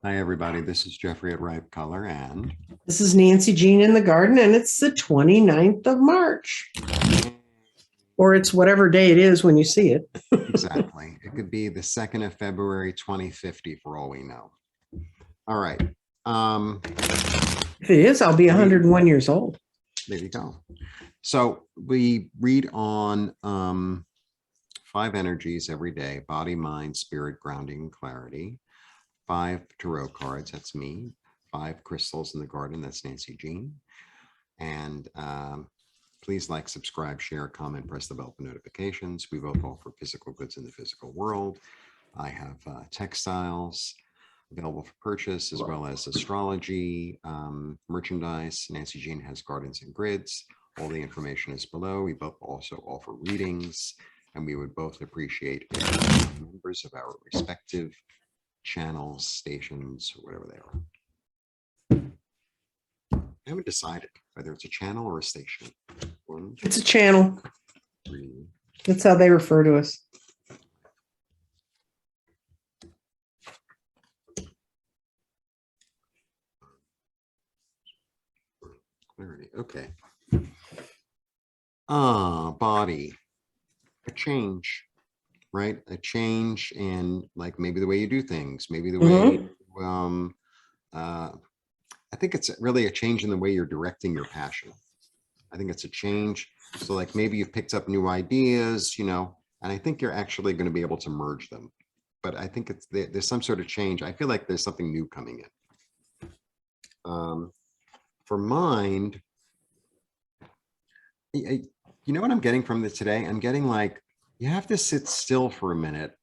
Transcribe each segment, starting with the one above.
Hi, everybody. This is Jeffrey at Ripe Color, and This is Nancy Jean in the garden, and it's the 29th of March, or it's whatever day it is when you see it. exactly, it could be the 2nd of February, 2050, for all we know. All right. If it is, I'll be 101 years old. There you go. So we read on 5 energies every day: body, mind, spirit, grounding, and clarity. 5 tarot cards, that's me. 5 crystals in the garden, that's Nancy Jean. And please like, subscribe, share, comment, press the bell for notifications. We both offer physical goods in the physical world. I have textiles available for purchase, as well as astrology, merchandise. Nancy Jean has gardens and grids. All the information is below. We both also offer readings, and we would both appreciate if members of our respective channels, stations, or whatever they are. I haven't decided whether it's a channel or a station. It's a channel. 3. That's how they refer to us. Clarity. Okay. Body. A change, right? A change in, like, maybe the way you do things, maybe the way I think it's really a change in the way you're directing your passion. I think it's a change. So, like, maybe you've picked up new ideas, and I think you're actually going to be able to merge them. But I think there's some sort of change. I feel like there's something new coming in. For mind, you know what I'm getting from this today? I'm getting like, you have to sit still for a minute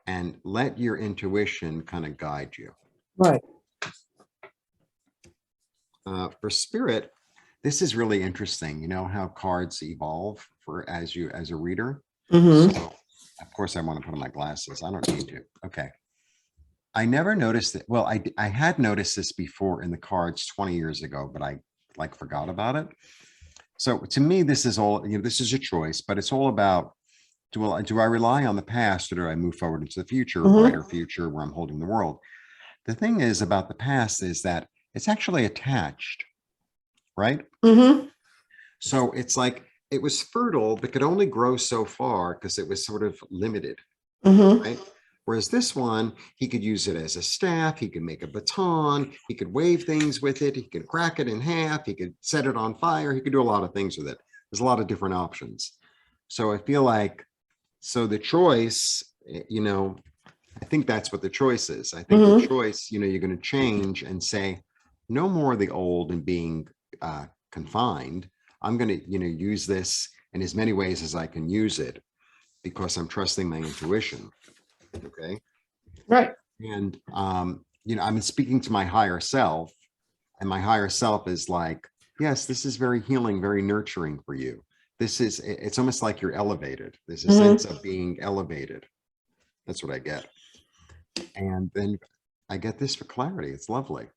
and let your intuition kind of guide you. Right. For spirit, this is really interesting. You know how cards evolve as a reader. Mm-hmm. So, of course, I want to put on my glasses. I don't need to. Okay. I never noticed it. Well, I had noticed this before in the cards 20 years ago, but I forgot about it. So to me, this is all, this is a choice, but it's all about, do I rely on the past, or do I move forward into the future, a brighter future where I'm holding the world? The thing is about the past is that it's actually attached, right? Mm-hmm. So it's like it was fertile, but could only grow so far because it was sort of limited, right? Whereas this one, he could use it as a staff, he could make a baton, he could wave things with it, he could crack it in half, he could set it on fire, he could do a lot of things with it. There's a lot of different options. So I feel like, so the choice, I think that's what the choice is. I think the choice, you're going to change and say, no more of the old and being confined. I'm going to, use this in as many ways as I can use it because I'm trusting my intuition. Okay. Right. And, I'm speaking to my higher self, and my higher self is like, yes, this is very healing, very nurturing for you. It's almost like you're elevated. There's a sense of being elevated. That's what I get. And then I get this for clarity. It's lovely.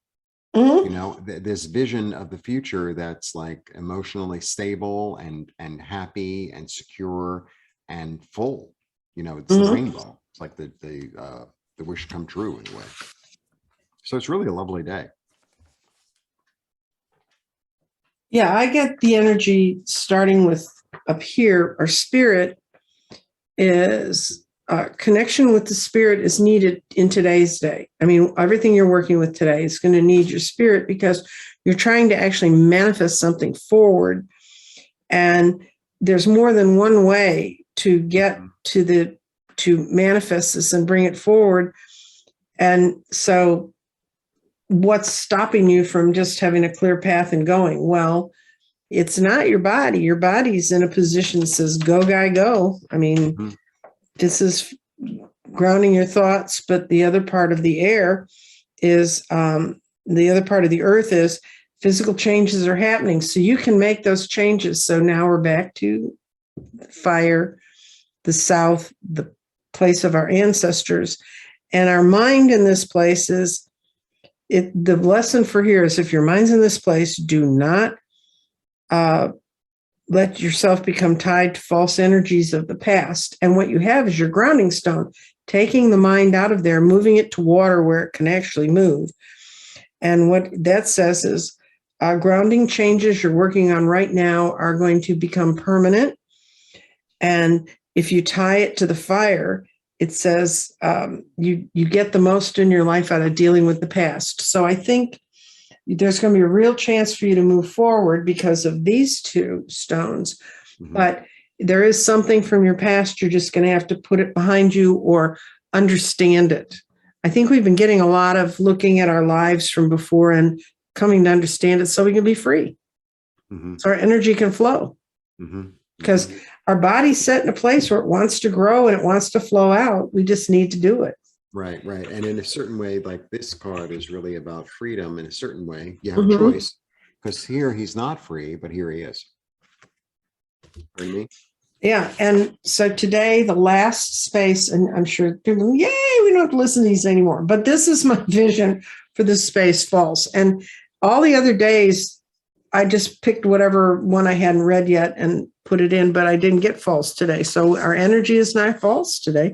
This vision of the future that's like emotionally stable and happy and secure and full. It's the rainbow. It's like the wish come true in a way. So it's really a lovely day. Yeah, I get the energy starting with up here. Our spirit is connection with the spirit is needed in today's day. I mean, everything you're working with today is going to need your spirit because you're trying to actually manifest something forward. And there's more than one way to get to manifest this and bring it forward. And so what's stopping you from just having a clear path and going? Well, it's not your body. Your body's in a position that says, go, guy, go. I mean, this is grounding your thoughts, but the other part of the air is, the other part of the earth is physical changes are happening. So you can make those changes. So now we're back to fire, the south, the place of our ancestors. And our mind in this place is, the lesson for here is, if your mind's in this place, do not let yourself become tied to false energies of the past. And what you have is your grounding stone. taking the mind out of there, moving it to water where it can actually move. And what that says is grounding changes you're working on right now are going to become permanent. And if you tie it to the fire, it says you get the most in your life out of dealing with the past. So I think there's going to be a real chance for you to move forward because of these two stones. Mhm. But there is something from your past. You're just going to have to put it behind you or understand it. I think we've been getting a lot of looking at our lives from before and coming to understand it so we can be free. Mhm. So our energy can flow. Mhm. Because Mhm. our body's set in a place where it wants to grow and it wants to flow out. We just need to do it. Right, right. And in a certain way, like this card is really about freedom in a certain way. You have a Mhm. choice because here he's not free, but here he is. Pardon me? Yeah. And so today, the last space, and I'm sure people, yay, we don't have to listen to these anymore. But this is my vision for this space false. And all the other days, I just picked whatever one I hadn't read yet and put it in, but I didn't get false today. So our energy is not false today.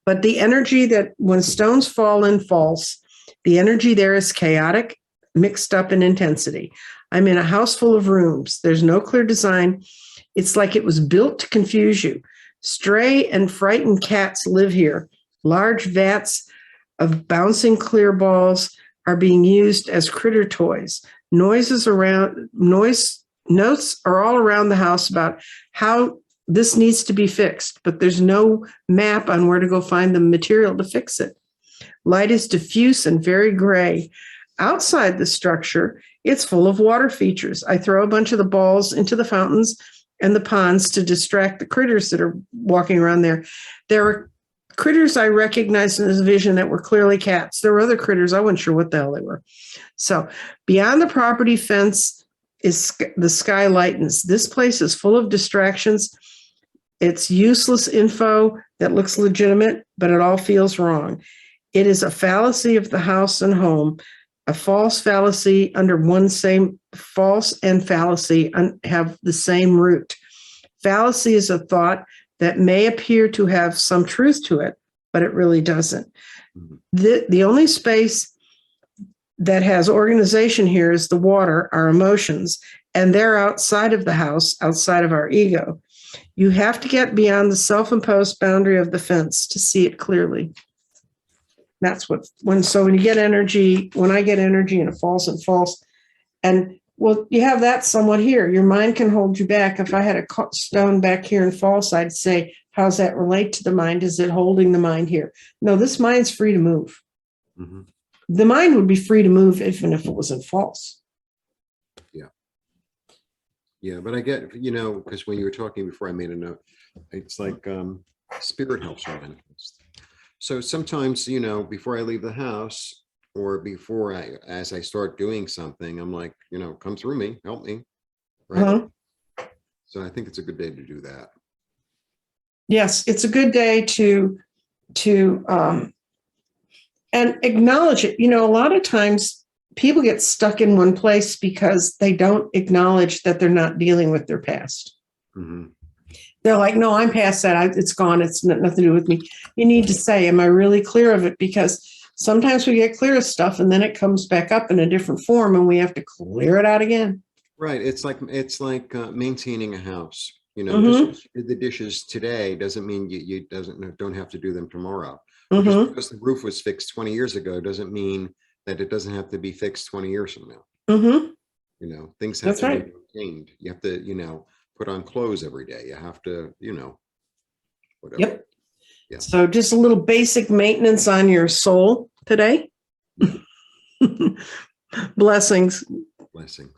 But the energy that when stones fall in false, the energy there is chaotic, mixed up in intensity. I'm in a house full of rooms. There's no clear design. It's like it was built to confuse you. Stray and frightened cats live here. Large vats of bouncing clear balls are being used as critter toys. Noise notes are all around the house about how this needs to be fixed, but there's no map on where to go find the material to fix it. Light is diffuse and very gray. Outside the structure, it's full of water features. I throw a bunch of the balls into the fountains and the ponds to distract the critters that are walking around there. There are critters I recognized in this vision that were clearly cats. There were other critters, I wasn't sure what the hell they were. So beyond the property fence is the sky lightens. This place is full of distractions. It's useless info that looks legitimate, but it all feels wrong. It is a fallacy of the house and home, a false fallacy under one same false and fallacy have the same root. Fallacy is a thought that may appear to have some truth to it, but it really doesn't. The only space that has organization here is the water, our emotions, and they're outside of the house, outside of our ego. You have to get beyond the self-imposed boundary of the fence to see it clearly. That's when you get energy, when I get energy in a false and false, and well, you have that somewhat here. Your mind can hold you back. If I had a stone back here in false, I'd say, how's that relate to the mind? Is it holding the mind here? No, this mind's free to move. Mhm. The mind would be free to move even if it wasn't false. Yeah, but I get, because when you were talking before, I made a note. It's like spirit helps you manifest. So sometimes, before I leave the house or as I start doing something, I'm like, come through me, help me. Right. Uh-huh. So I think it's a good day to do that. Yes, it's a good day to and acknowledge it. A lot of times people get stuck in one place because they don't acknowledge that they're not dealing with their past. Mm-hmm. They're like, no, I'm past that. It's gone. It's nothing to do with me. You need to say, am I really clear of it? Because sometimes we get clear of stuff and then it comes back up in a different form and we have to clear it out again. Right. It's like maintaining a house. Mm-hmm. Just the dishes today doesn't mean you don't have to do them tomorrow. Mm-hmm. Just because the roof was fixed 20 years ago doesn't mean that it doesn't have to be fixed 20 years from now. Mm-hmm. Things have That's to right. be maintained. You have to, put on clothes every day. You have to, whatever. Yep. Yeah. So just a little basic maintenance on your soul today. Yeah. Blessings. Blessings.